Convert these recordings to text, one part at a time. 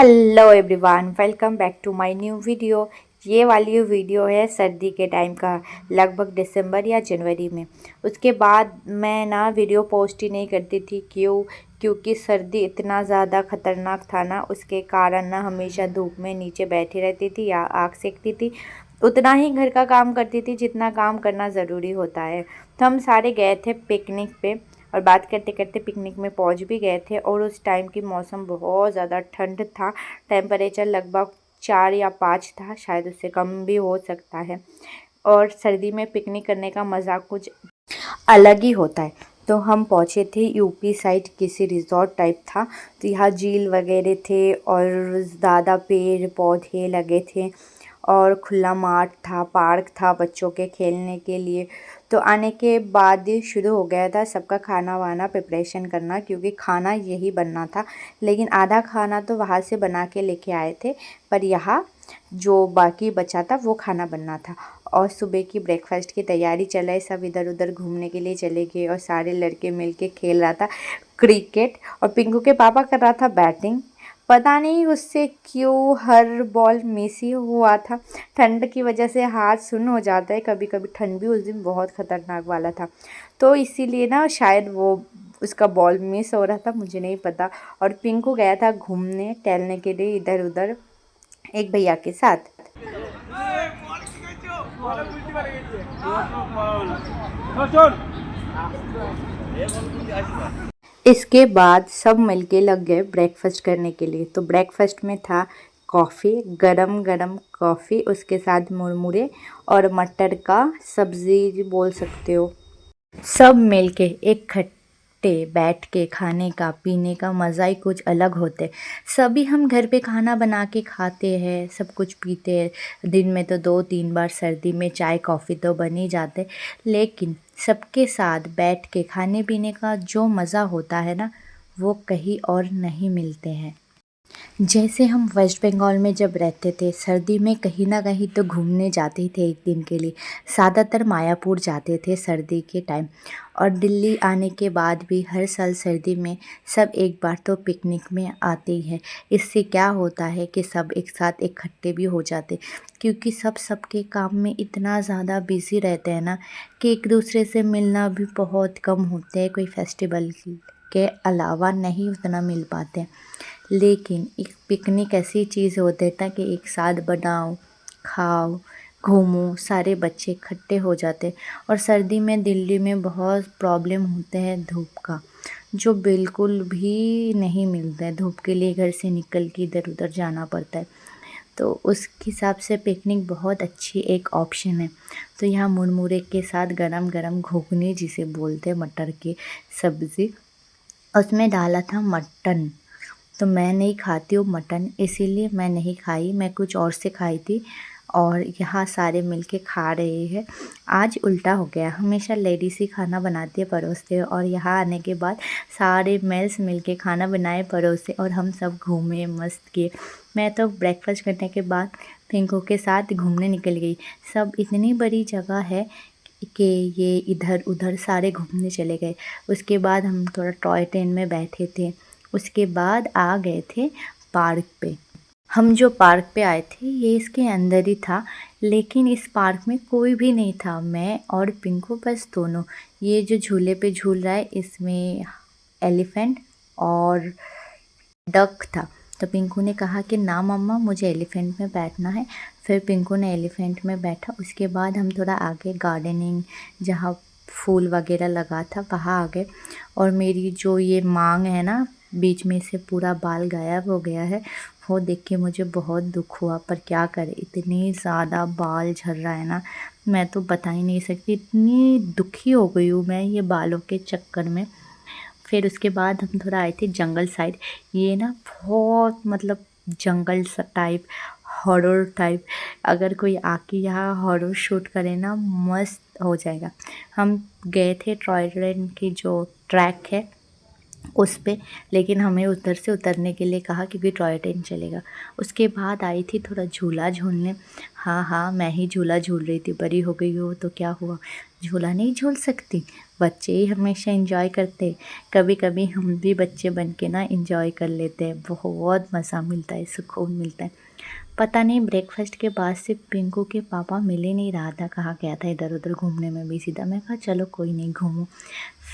Hello everyone, welcome back to my new video. ये वाली video है सर्दी के टाइम का, लगभग दिसंबर या जनवरी में। उसके बाद मैं ना वीडियो पोस्ट ही नहीं करती थी। क्योंकि सर्दी इतना ज़्यादा ख़तरनाक था ना, उसके कारण ना हमेशा धूप में नीचे बैठी रहती थी या आग सेकती थी। उतना ही घर का काम करती थी जितना काम करना ज़रूरी होता है। तो हम सारे गए थे पिकनिक पे, और बात करते करते पिकनिक में पहुंच भी गए थे। और उस टाइम की मौसम बहुत ज़्यादा ठंड था। टेम्परेचर लगभग 4 या 5 था, शायद उससे कम भी हो सकता है। और सर्दी में पिकनिक करने का मज़ा कुछ अलग ही होता है। तो हम पहुँचे थे यूपी साइड, किसी रिजॉर्ट टाइप था। तो यहाँ झील वगैरह थे और ज़्यादा पेड़ पौधे लगे थे और खुला माठ था, पार्क था बच्चों के खेलने के लिए। तो आने के बाद ही शुरू हो गया था सबका खाना वाना प्रिपरेशन करना, क्योंकि खाना यही बनना था। लेकिन आधा खाना तो वहाँ से बना के लेके आए थे, पर यहाँ जो बाकी बचा था वो खाना बनना था। और सुबह की ब्रेकफास्ट की तैयारी चले, सब इधर उधर घूमने के लिए चले गए और सारे लड़के मिलके खेल रहा था क्रिकेट। और पिंकू के पापा कर रहा था बैटिंग। पता नहीं उससे क्यों हर बॉल मिस ही हुआ था। ठंड की वजह से हाथ सुन्न हो जाता है कभी कभी। ठंड भी उस दिन बहुत ख़तरनाक वाला था, तो इसीलिए ना शायद वो उसका बॉल मिस हो रहा था, मुझे नहीं पता। और पिंकू गया था घूमने टहलने के लिए इधर उधर एक भैया के साथ। इसके बाद सब मिलके लग गए ब्रेकफास्ट करने के लिए। तो ब्रेकफास्ट में था कॉफ़ी, गरम गरम कॉफ़ी, उसके साथ मुरमुरे और मटर का सब्ज़ी बोल सकते हो। सब मिलके इकट्ठे बैठ के खाने का पीने का मज़ा ही कुछ अलग होते। सभी हम घर पे खाना बना के खाते हैं, सब कुछ पीते हैं। दिन में तो 2-3 बार सर्दी में चाय कॉफ़ी तो बन ही जाते। लेकिन सबके साथ बैठ के खाने पीने का जो मज़ा होता है ना, वो कहीं और नहीं मिलते हैं। जैसे हम वेस्ट बंगाल में जब रहते थे, सर्दी में कहीं ना कहीं तो घूमने जाते थे एक दिन के लिए। ज़्यादातर मायापुर जाते थे सर्दी के टाइम। और दिल्ली आने के बाद भी हर साल सर्दी में सब एक बार तो पिकनिक में आते ही हैं। इससे क्या होता है कि सब एक साथ इकट्ठे भी हो जाते, क्योंकि सब सबके काम में इतना ज़्यादा बिज़ी रहते हैं ना कि एक दूसरे से मिलना भी बहुत कम होते हैं। कोई फेस्टिवल के अलावा नहीं उतना मिल पाते। लेकिन एक पिकनिक ऐसी चीज़ होती है कि एक साथ बनाओ, खाओ, घूमो, सारे बच्चे इकट्ठे हो जाते। और सर्दी में दिल्ली में बहुत प्रॉब्लम होते हैं धूप का, जो बिल्कुल भी नहीं मिलता है। धूप के लिए घर से निकल के इधर उधर जाना पड़ता है। तो उस हिसाब से पिकनिक बहुत अच्छी एक ऑप्शन है। तो यहाँ मुरमुरे के साथ गरम गरम घुगनी जिसे बोलते हैं, मटर की सब्ज़ी, उसमें डाला था मटन। तो मैं नहीं खाती हूँ मटन, इसीलिए मैं नहीं खाई, मैं कुछ और से खाई थी। और यहाँ सारे मिलके खा रहे हैं। आज उल्टा हो गया, हमेशा लेडीज़ ही खाना बनाती है परोसते हैं, और यहाँ आने के बाद सारे मेल्स मिलके खाना बनाए परोसे और हम सब घूमे मस्त किए। मैं तो ब्रेकफास्ट करने के बाद पिंकू के साथ घूमने निकल गई। सब इतनी बड़ी जगह है कि ये इधर उधर सारे घूमने चले गए। उसके बाद हम थोड़ा टॉय ट्रेन में बैठे थे। उसके बाद आ गए थे पार्क पे। हम जो पार्क पे आए थे ये इसके अंदर ही था, लेकिन इस पार्क में कोई भी नहीं था, मैं और पिंकू बस दोनों। ये जो झूले पे झूल रहा है इसमें एलिफेंट और डक था। तो पिंकू ने कहा कि ना मम्मा, मुझे एलिफेंट में बैठना है। फिर पिंकू ने एलिफेंट में बैठा। उसके बाद हम थोड़ा आगे गार्डनिंग, जहाँ फूल वगैरह लगा था, वहाँ आ गए। और मेरी जो ये मांग है ना, बीच में से पूरा बाल गायब हो गया है, वो देख के मुझे बहुत दुख हुआ। पर क्या करें, इतनी ज़्यादा बाल झड़ रहा है ना, मैं तो बता ही नहीं सकती। इतनी दुखी हो गई हूँ मैं ये बालों के चक्कर में। फिर उसके बाद हम थोड़ा आए थे जंगल साइड। ये ना बहुत मतलब जंगल सा टाइप, हॉरर टाइप। अगर कोई आके यहाँ हॉरर शूट करे ना, मस्त हो जाएगा। हम गए थे टॉय ट्रेन की जो ट्रैक है उस पे, लेकिन हमें उधर से उतरने के लिए कहा क्योंकि टॉय ट्रेन चलेगा। उसके बाद आई थी थोड़ा झूला झूलने। हाँ हाँ, मैं ही झूला झूल रही थी, बड़ी हो गई हो तो क्या हुआ। झूला नहीं झूल सकती। बच्चे ही हमेशा एंजॉय करते, कभी कभी हम भी बच्चे बन के ना एंजॉय कर लेते हैं, बहुत मज़ा मिलता है, सुकून मिलता है। पता नहीं ब्रेकफास्ट के बाद से पिंकू के पापा मिल ही नहीं रहा था, कहाँ गया था, इधर उधर घूमने में बिज़ी था। मैं कहा चलो कोई नहीं, घूमो।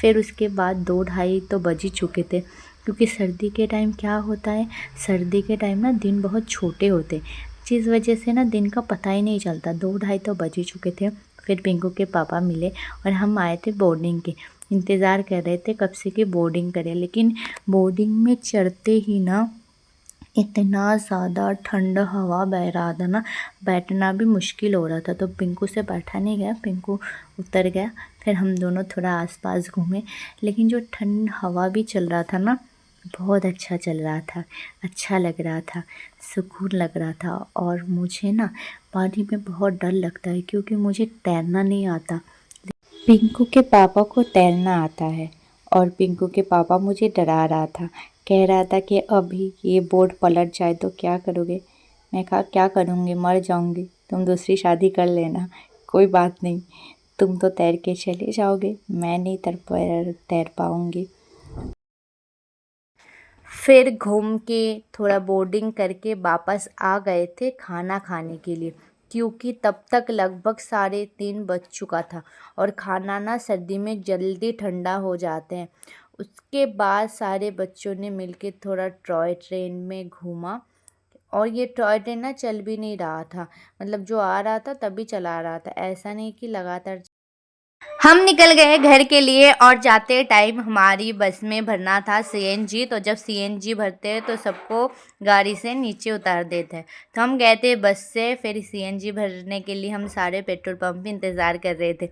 फिर उसके बाद 2 ढाई तो बज ही चुके थे, क्योंकि सर्दी के टाइम क्या होता है, सर्दी के टाइम ना दिन बहुत छोटे होते, जिस वजह से ना दिन का पता ही नहीं चलता। 2 ढाई तो बज ही चुके थे। फिर पिंकू के पापा मिले और हम आए थे बोर्डिंग के, इंतज़ार कर रहे थे कब से कि बोर्डिंग करें। लेकिन बोर्डिंग में चढ़ते ही ना इतना ज़्यादा ठंडा हवा बह रहा था ना, बैठना भी मुश्किल हो रहा था। तो पिंकू से बैठा नहीं गया, पिंकू उतर गया। फिर हम दोनों थोड़ा आसपास घूमे, लेकिन जो ठंड हवा भी चल रहा था ना, बहुत अच्छा चल रहा था, अच्छा लग रहा था, सुकून लग रहा था। और मुझे ना पानी में बहुत डर लगता है, क्योंकि मुझे तैरना नहीं आता। पिंकू के पापा को तैरना आता है, और पिंकू के पापा मुझे डरा रहा था, कह रहा था कि अभी ये बोट पलट जाए तो क्या करोगे। मैं कहा क्या करूँगी, मर जाऊँगी, तुम दूसरी शादी कर लेना, कोई बात नहीं, तुम तो तैर के चले जाओगे, मैं नहीं तैर पाऊँगी। फिर घूम के थोड़ा बोर्डिंग करके वापस आ गए थे खाना खाने के लिए, क्योंकि तब तक लगभग 3:30 बज चुका था, और खाना ना सर्दी में जल्दी ठंडा हो जाते हैं। उसके बाद सारे बच्चों ने मिलके थोड़ा टॉय ट्रेन में घूमा, और ये टॉय ट्रेन ना चल भी नहीं रहा था, मतलब जो आ रहा था तभी चला रहा था, ऐसा नहीं कि लगातार। हम निकल गए घर के लिए, और जाते टाइम हमारी बस में भरना था सीएनजी। तो जब सीएनजी भरते हैं तो सबको गाड़ी से नीचे उतार देते हैं, तो हम गए थे बस से। फिर सीएनजी भरने के लिए हम सारे पेट्रोल पंप पे इंतज़ार कर रहे थे।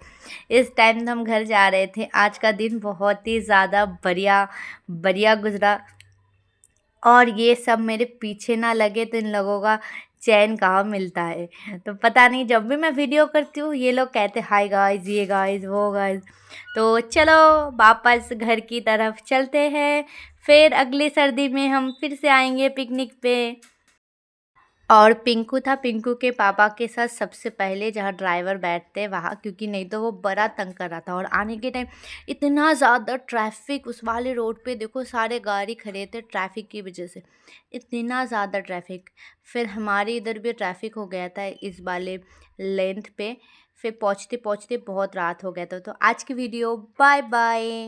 इस टाइम हम घर जा रहे थे। आज का दिन बहुत ही ज़्यादा बढ़िया बढ़िया गुजरा, और ये सब मेरे पीछे ना लगे तो इन लोगों का चैन कहाँ मिलता है। तो पता नहीं, जब भी मैं वीडियो करती हूँ ये लोग कहते हाय गाइस, ये गाइस, वो गाइस। तो चलो वापस घर की तरफ चलते हैं, फिर अगली सर्दी में हम फिर से आएंगे पिकनिक पे। और पिंकू था, पिंकू के पापा के साथ सबसे पहले जहाँ ड्राइवर बैठते वहाँ, क्योंकि नहीं तो वो बड़ा तंग कर रहा था। और आने के टाइम इतना ज़्यादा ट्रैफिक, उस वाले रोड पे देखो सारे गाड़ी खड़े थे ट्रैफिक की वजह से, इतना ज़्यादा ट्रैफिक। फिर हमारे इधर भी ट्रैफिक हो गया था इस वाले लेंथ पे। फिर पहुँचते पहुँचते बहुत रात हो गया था। तो आज की वीडियो, बाय बाय।